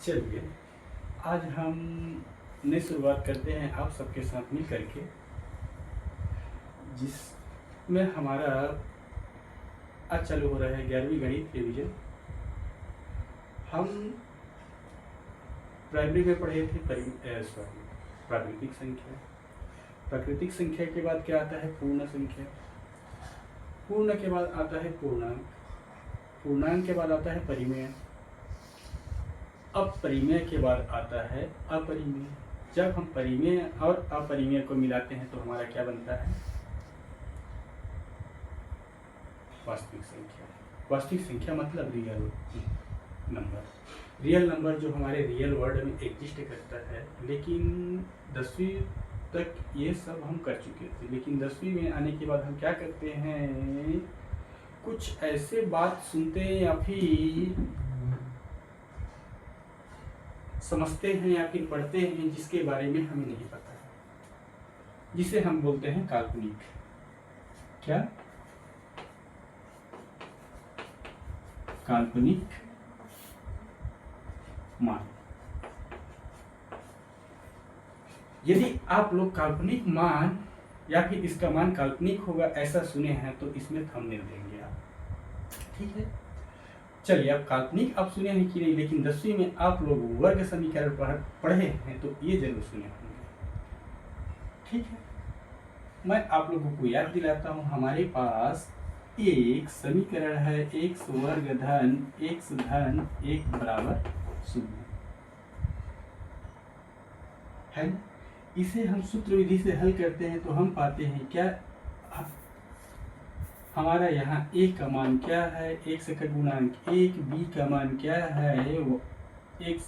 चलिए आज हम नई शुरुआत करते हैं आप सबके साथ मिल करके, जिसमें हमारा आज चालू हो रहा है 11वीं गणित रिवीजन। हम प्राइमरी में पढ़े थे प्राकृतिक संख्या। प्राकृतिक संख्या के बाद क्या आता है? पूर्ण संख्या। पूर्ण के बाद आता है पूर्णांक। पूर्णांक के बाद आता है परिमेय। अब परिमेय के बाद आता है अपरिमेय। जब हम परिमेय और अपरिमेय को मिलाते हैं तो हमारा क्या बनता है? वास्तविक संख्या। वास्तविक संख्या मतलब रियल नंबर। रियल नंबर जो हमारे रियल वर्ल्ड में एग्जिस्ट करता है। लेकिन 10वीं तक ये सब हम कर चुके थे, लेकिन 10वीं में आने के बाद हम क्या करते हैं, कुछ ऐसे बात सुनते हैं या फिर समझते हैं या फिर पढ़ते हैं जिसके बारे में हमें नहीं पता है, जिसे हम बोलते हैं काल्पनिक। क्या? काल्पनिक मान। यदि आप लोग काल्पनिक मान या फिर इसका मान काल्पनिक होगा ऐसा सुने हैं तो इसमें थंबनेल देंगे आप, ठीक है। चलिए, अब काल्पनिक आप सुने हैं कि नहीं, लेकिन 10वीं में आप लोग वर्ग समीकरण पढ़े हैं तो ये जरूर सुने होंगे, ठीक है। मैं आप लोगों को याद दिलाता हूँ, हमारे पास एक समीकरण है x वर्ग धन x धन 1 बराबर 0 है। इसे हम सूत्र विधि से हल करते हैं तो हम पाते हैं क्या, हमारा यहाँ a का मान क्या है, x का गुणांक 1, b का मान क्या है वो x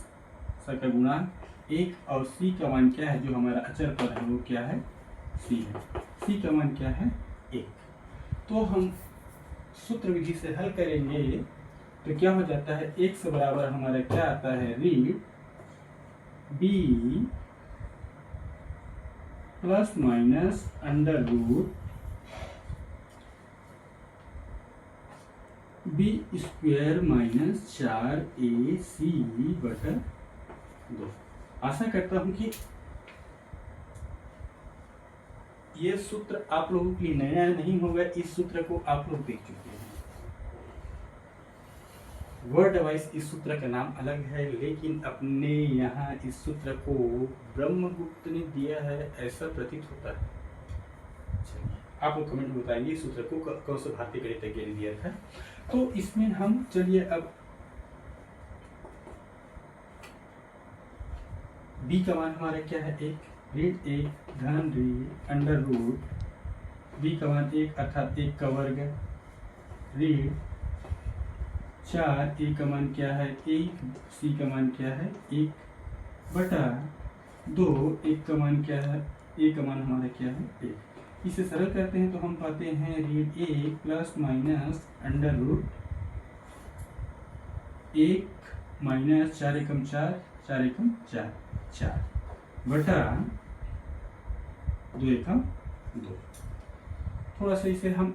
का गुणांक 1, और c का मान क्या है जो हमारा अचर पद है वो क्या है, c है। c का मान क्या है, 1। तो हम सूत्र विधि से हल करेंगे तो क्या हो जाता है, x बराबर हमारा क्या आता है, ऋण b plus minus under root B square minus 4ac बटा 2। आशा करता हूं कि ये सूत्र आप लोगों के लिए नया नहीं होगा। इस सूत्र को आप लोग देख चुके हैं। वर्ड वाइज इस सूत्र का नाम अलग है, लेकिन अपने यहाँ इस सूत्र को ब्रह्मगुप्त ने दिया है ऐसा प्रतीत होता है। चलिए, आप लोग कमेंट में बताएंगे इस सूत्र को कौन से भारतीय गणितज्ञ ने दिया था। तो इसमें हम चलिए अब b का मान हमारा क्या है, 1, ऋण 1 धन ऋण अंडर रूट b का मान 1 अर्थात 1 का वर्ग, ऋण 4, a का मान क्या है 1, c का मान क्या है 1 बटा 2, 1 का मान क्या है, a का मान हमारा क्या है 1। इसे सरल करते हैं तो हम पाते हैं ऋण 1 plus minus under root 1 minus 4 एकम 4, 4 एकम 4, 4 बटा 2 एकम 2। थोड़ा सा इसे हम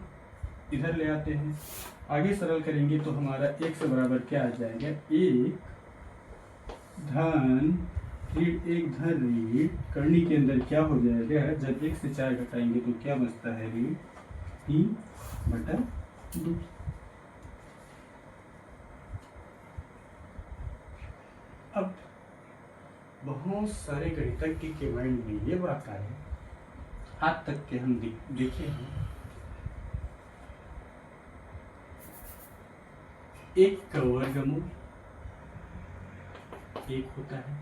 इधर ले आते हैं, आगे सरल करेंगे तो हमारा x बराबर क्या आ जाएगा, 1 धन ऋण 1 धन ऋण करनी के अंदर क्या हो जाएगा, जब 1 से 4 घटाएंगे तो क्या बचता है, ऋण 3 बटा 2। अब बहुत सारे गणितज्ञ के माइंड में ये बात आए, आज तक के हम देखे हैं, 1 का वर्गमूल 1 होता है,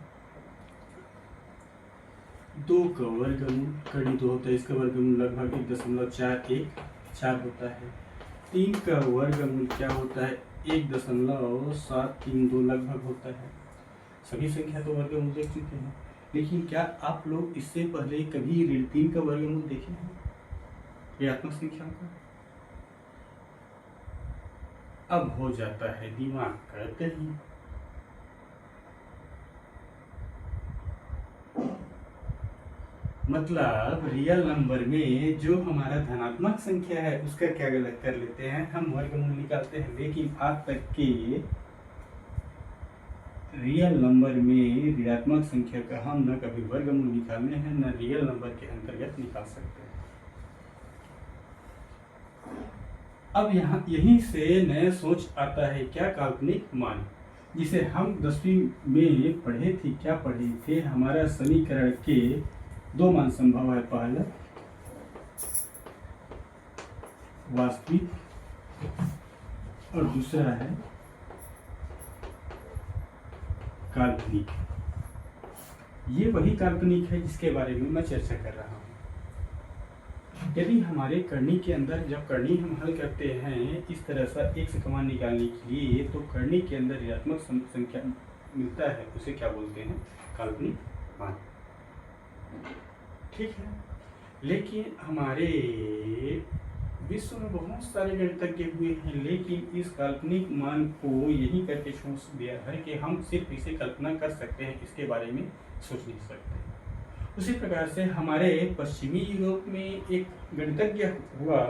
2 का वर्गमूल करनी 2 होता है, इसका वर्गमूल लगभग 1.414 होता है, 3 का वर्गमूल क्या होता है, 1.732 लगभग होता है। सभी संख्या तो वर्गमूल देख चुके हैं, लेकिन क्या आप लोग इससे पहले कभी ऋण 3 का वर्गमूल देखे हैं, ऋणात्मक संख्याओं का? अब हो जाता है दिमाग का दही। मतलब रियल नंबर में जो हमारा धनात्मक संख्या है उसका क्या गलत कर लेते हैं, हम वर्गमूल निकालते हैं, लेकिन आज तक के रियल नंबर में ऋणात्मक संख्या का हम न कभी वर्गमूल निकालने हैं न रियल नंबर के अंतर्गत निकाल सकते हैं। अब यहाँ यहीं से नया सोच आता है क्या काल्पनिक मान, जिसे हम 10वीं में पढ़े थे। क्या पढ़े थे? हमारा समीकरण के दो मान संभव है। पहला वास्तविक और दूसरा है काल्पनिक। ये वही काल्पनिक है जिसके बारे में मैं चर्चा कर रहा हूँ। यदि हमारे करनी के अंदर जब करनी हम हल करते हैं इस तरह से x का मान निकालने के लिए, तो करनी के अंदर ऋणात्मक संख्या मिलता है, उसे क्या बोलते हैं? काल्पनिक मान। ठीक है, लेकिन हमारे विश्व में बहुत सारे गणितज्ञ हुए हैं, लेकिन इस काल्पनिक मान को यही करके छोड़ दिया है कि हम सिर्फ इसे कल्पना कर सकते हैं, इसके बारे में सोच नहीं सकते। उसी प्रकार से हमारे पश्चिमी यूरोप में एक गणितज्ञ हुआ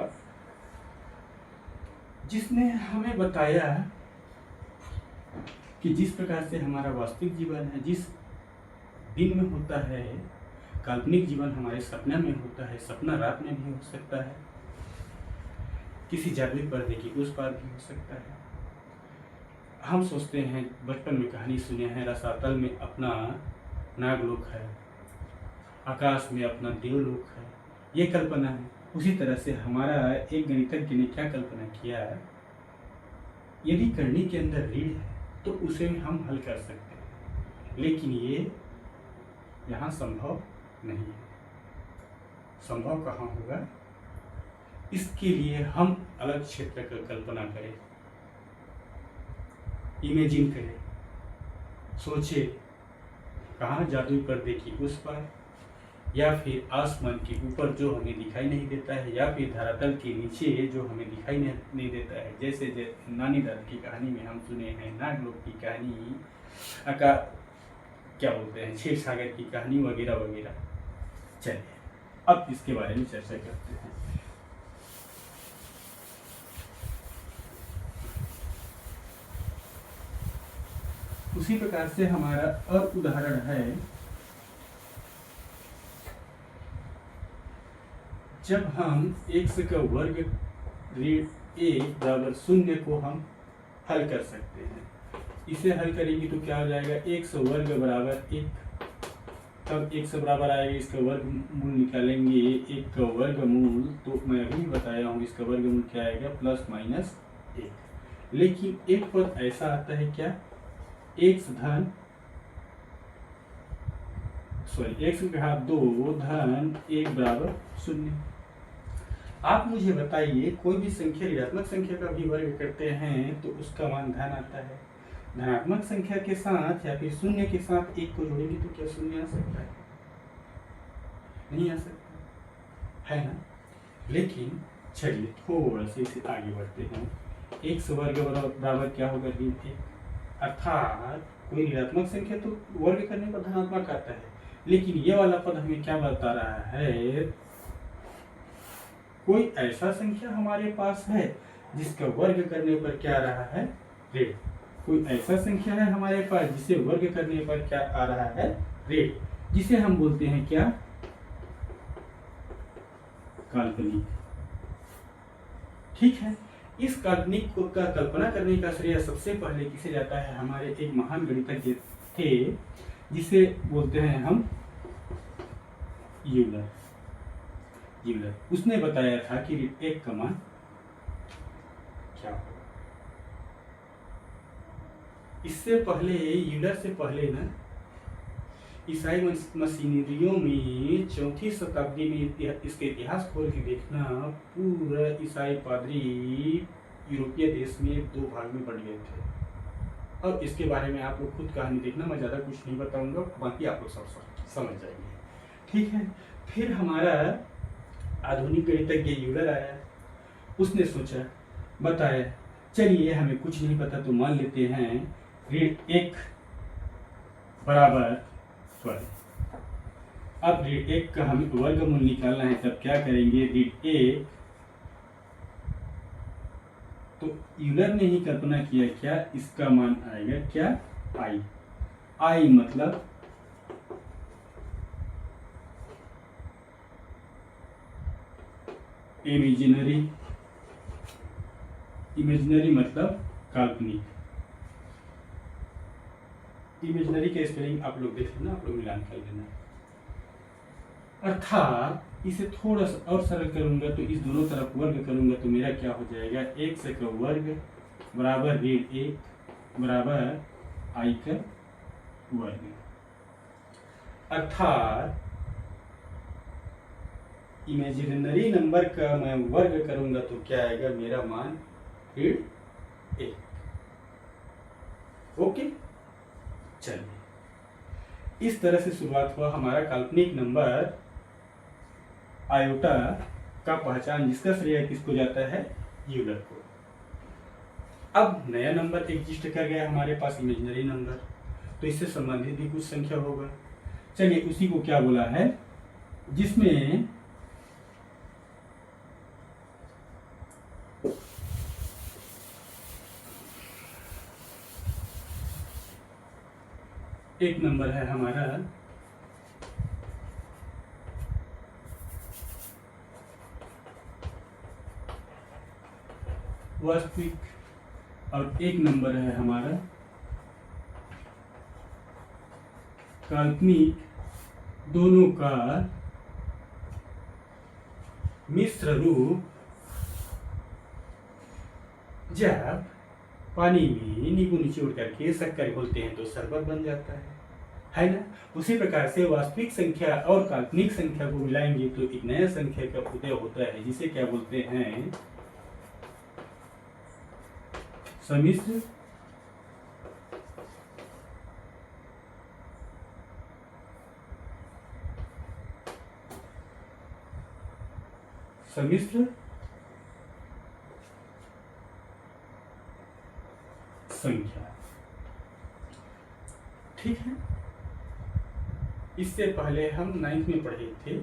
जिसने हमें बताया कि जिस प्रकार से हमारा वास्तविक जीवन है जिस दिन में होता है, काल्पनिक जीवन हमारे सपना में होता है। सपना रात में भी हो सकता है, किसी जादुई पर्दे की उस पार भी हो सकता है। हम सोचते हैं, बचपन में कहानी सुने हैं, रसातल में अपना नागलोक है, आकाश में अपना देवलोक है, ये कल्पना है। उसी तरह से हमारा एक गणितज्ञ ने क्या कल्पना किया, यदि करनी के अंदर ऋण है तो उसे हम हल कर सकते हैं, लेकिन ये यहाँ संभव नहीं है। संभव कहाँ होगा? इसके लिए हम अलग क्षेत्र की कल्पना करें, इमेजिन करें, सोचे कहाँ जादुई पर्दे की उस पार, या फिर आसमान के ऊपर जो हमें दिखाई नहीं देता है, या फिर धरातल के नीचे जो हमें दिखाई नहीं देता है। जैसे नानी दादी की कहानी में हम सुने हैं, नागलोक की कहानी, क्या बोलते हैं, क्षीर सागर की कहानी वगैरह वगैरह। चलिए अब इसके बारे में चर्चा करते हैं। उसी प्रकार से हमारा और उदाहरण है, जब हम x का वर्ग ऋण a बराबर 0 को हम हल कर सकते हैं। इसे हल करेंगे तो क्या हो जाएगा? x वर्ग बराबर 1, तब x बराबर आएगा, इसका वर्गमूल निकालेंगे, 1 का वर्गमूल, तो मैं अभी बताया हूँ इसका वर्गमूल क्या आएगा? Plus minus 1। लेकिन एक पद ऐसा आता है क्या? x घात 2 धन 1 बराबर 0। आप मुझे बताइए, कोई भी संख्या ऋणात्मक संख्या का भी वर्ग करते हैं तो उसका मान धन आता है। धनात्मक संख्या के साथ या फिर 0 के साथ 1 को जोड़ेंगे तो क्या 0 आ सकता है? नहीं आ सकता है ना। लेकिन चलिए थोड़ा सा इसे आगे बढ़ते हैं। x वर्ग बराबर क्या होगा? ऋण 1। अर्थात कोई ऋणात्मक संख्या तो वर्ग करने पर धनात्मक आता है, लेकिन ये वाला पद हमें क्या बता रहा है? कोई ऐसा संख्या हमारे पास है जिसका वर्ग करने पर क्या आ रहा है? ऋण। कोई ऐसा संख्या है हमारे पास जिसे वर्ग करने पर क्या आ रहा है? ऋण, जिसे हम बोलते हैं क्या? काल्पनिक। ठीक है, इस काल्पनिक को का कल्पना करने का श्रेय सबसे पहले किसे जाता है? हमारे एक महान गणितज्ञ थे जिसे बोलते हैं हम यूलर। उसने बताया था कि ऋण 1 का मान क्या होगा। इससे पहले, यूलर से पहले ना, ईसाई मशीनरियों में 4वीं शताब्दी में इसके इतिहास खोल के देखना, पूरा ईसाई पादरी यूरोपीय देश में 2 भाग में बट गए थे। और इसके बारे में आप लोग खुद कहानी देखना, मैं ज़्यादा कुछ नहीं बताऊंगा, बाकी आप लोग सब समझ जाएंगे। ठीक है, फिर हमारा आधुनिक गणितज्ञ यूलर आया। उसने सोचा, बताया, चलिए हमें कुछ नहीं पता तो मान लेते हैं ऋण 1 बराबर वर्ग। अब ऋण 1 का हमें वर्गमूल निकालना है, तब क्या करेंगे? ऋण 1, तो यूलर ने ही कल्पना किया क्या? इसका मान आएगा क्या? पाई। आई मतलब इमेजिनरी, इमेजिनरी मतलब काल्पनिक। इमेजिनरी के स्पेलिंग आप लोग देख लेना, आप लोग मिलान कर लेना। अर्थात इसे थोड़ा सा और सरल करूंगा तो इस दोनों तरफ वर्ग करूंगा तो मेरा क्या हो जाएगा, x का वर्ग बराबर ऋण 1 बराबर i का वर्ग। अर्थात इमेजिनरी नंबर का मैं वर्ग करूंगा तो क्या आएगा, मेरा मान ऋण 1। ओके, चलिए इस तरह से शुरुआत हुआ हमारा काल्पनिक नंबर आयोटा का पहचान, जिसका श्रेय किसको जाता है, यूलर को। अब नया नंबर एग्जिस्ट कर गया हमारे पास, इमेजिनरी नंबर, तो इससे संबंधित भी कुछ संख्या होगा। चलिए उसी को क्या बोला है, जिसमें एक नंबर है हमारा वास्तविक और एक नंबर है हमारा काल्पनिक, दोनों का मिश्र रूप जब पानी में नींबू निचोड़ करके शक्कर घोलते हैं तो शरबत बन जाता है ना। उसी प्रकार से वास्तविक संख्या और काल्पनिक संख्या को मिलाएंगे तो एक नया संख्या का उदय होता है, जिसे क्या बोलते हैं, सम्मिश्र सम्मिश्र संख्या। ठीक है, इससे पहले हम 9th में पढ़े थे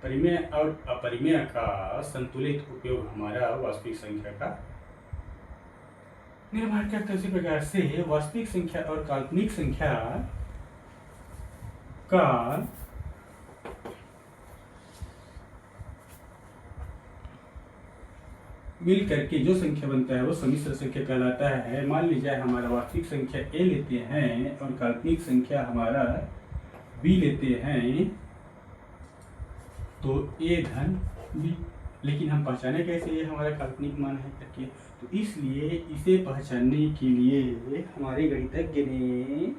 परिमेय और अपरिमेय का संतुलित उपयोग हमारा वास्तविक संख्या का निर्माण करता है। उसी प्रकार से वास्तविक संख्या और काल्पनिक संख्या का मिल करके जो संख्या बनता है वो सम्मिश्र संख्या कहलाता है। मान लीजिए हमारा वास्तविक संख्या a लेते हैं और काल्पनिक संख्या हमारा b लेते हैं, तो a धन b, लेकिन हम पहचाने कैसे ये हमारा काल्पनिक मान है करके, तो इसलिए इसे पहचानने के लिए हमारे गणितज्ञ ने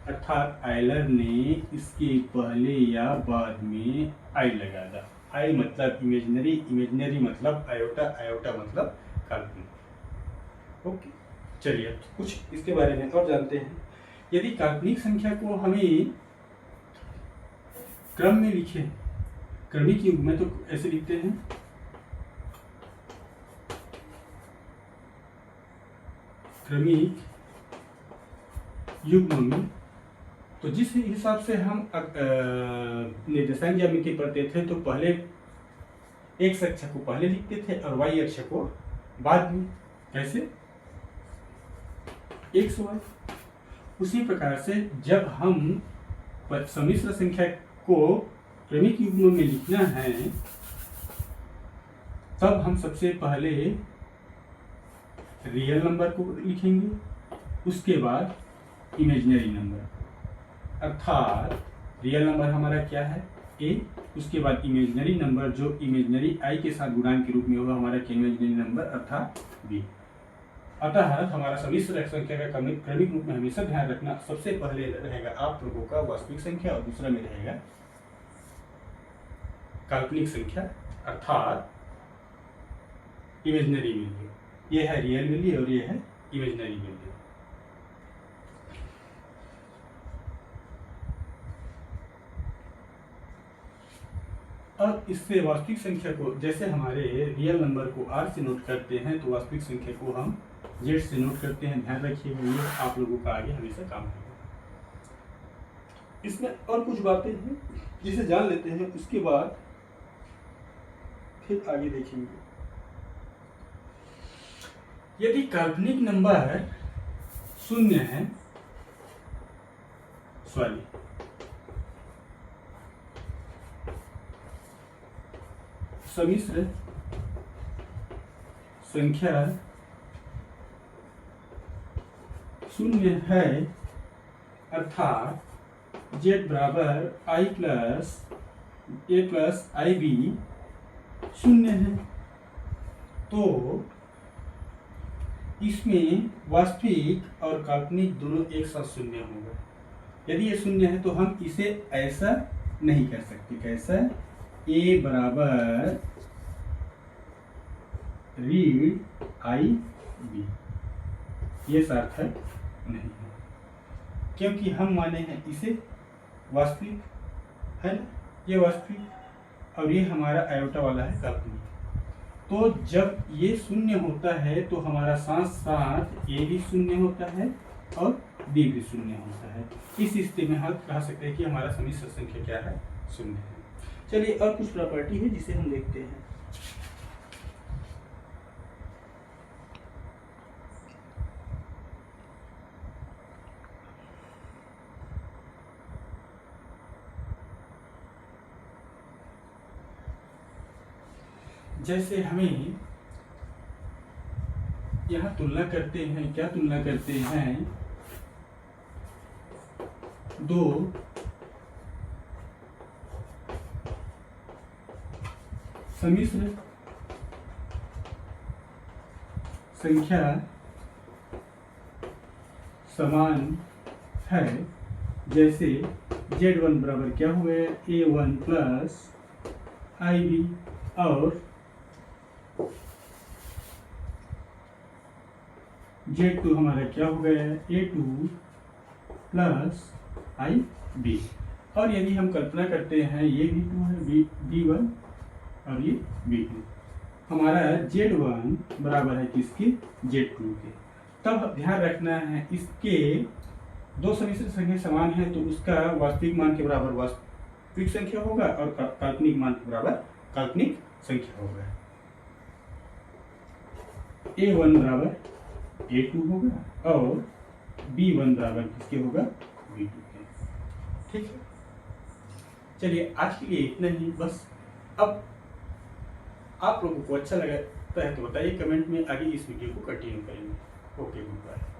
अर्थात आयलर ने इसके पहले या बाद में आई लगा दा। आई मतलब इमेजिनरी, इमेजिनरी मतलब आयोटा, आयोटा मतलब काल्पनिक। ओके, चलिए कुछ इसके बारे में और जानते हैं। यदि काल्पनिक संख्या को हमें क्रम में लिखे, क्रमिक युग में, तो ऐसे लिखते हैं, क्रमिक युग्म में। तो जिस हिसाब से हम निर्देशांक ज्यामिति पढ़ते थे तो पहले एक्स अक्ष को पहले लिखते थे और वाई अक्ष को बाद में, कैसे, एक्स वाई। उसी प्रकार से जब हम सम्मिश्र संख्या को क्रमिक युग्म में लिखना है तब हम सबसे पहले रियल नंबर को लिखेंगे, उसके बाद इमेजिनरी नंबर। अर्थात रियल नंबर हमारा क्या है, a, उसके बाद इमेजिनरी नंबर जो इमेजिनरी i के साथ गुणांक के रूप में होगा हमारा इमेजिनरी नंबर अर्थात b। अतः हमारा सम्मिश्र संख्या का क्रमिक रूप में हमेशा ध्यान रखना, सबसे पहले रहेगा आप लोगों का वास्तविक संख्या और दूसरा में रहेगा काल्पनिक संख्या अर्थात इमेजिनरी वैल्यू। ये है रियल वैल्यू और ये है इमेजिनरी वैल्यू। अब इससे वास्तविक संख्या को, जैसे हमारे रियल नंबर को r से नोट करते हैं तो वास्तविक संख्या को हम z से नोट करते हैं। ध्यान रखिएगा, ये आप लोगों का आगे हमेशा काम होगा। इसमें और कुछ बातें हैं जिसे जान लेते हैं, उसके बाद फिर आगे देखेंगे। यदि काल्पनिक नंबर 0 है सॉरी सम्मिश्र संख्या शून्य है, अर्थात z बराबर i plus a plus i b शून्य है, तो इसमें वास्तविक और काल्पनिक दोनों एक साथ शून्य होगा। यदि ये शून्य है तो हम इसे ऐसा नहीं कर सकते। कैसा? a बराबर रीड आई बी, ये सार्थक नहीं है, क्योंकि हम माने हैं इसे वास्तविक है ना, ये वास्तविक और ये हमारा आयोटा वाला है काल्पनिक। तो जब ये शून्य होता है तो हमारा साथ साथ ए भी शून्य होता है और बी भी शून्य होता है। इस स्थिति में हम कह सकते हैं कि हमारा सम्मिश्र संख्या क्या है? शून्य है। चलिए और कुछ प्रॉपर्टी है जिसे हम देखते हैं। जैसे हमें यहाँ तुलना करते हैं, क्या तुलना करते हैं? दो सम्मिश्र संख्या समान है। जैसे z1 बराबर क्या हुआ है? a1 प्लस आई बी और z2 हमारा क्या हो गया है? a2 plus i B. और यदि हम कल्पना करते हैं ये v2 है, b1 और ये b2, हमारा z1 बराबर है किसके? z2 के। तब ध्यान रखना है इसके दो सम्मिश्र संख्या समान है तो उसका वास्तविक मान के बराबर वास्तविक संख्या होगा और काल्पनिक मान के बराबर काल्पनिक संख्या होगा। a1 बराबर a2 होगा और b1 बराबर किसके होगा? b2 के। ठीक है, चलिए आज के लिए इतना ही बस। अब आप लोगों को अच्छा लगता है तो बताइए कमेंट में, आगे इस वीडियो को कंटिन्यू करेंगे। Okay, good bye.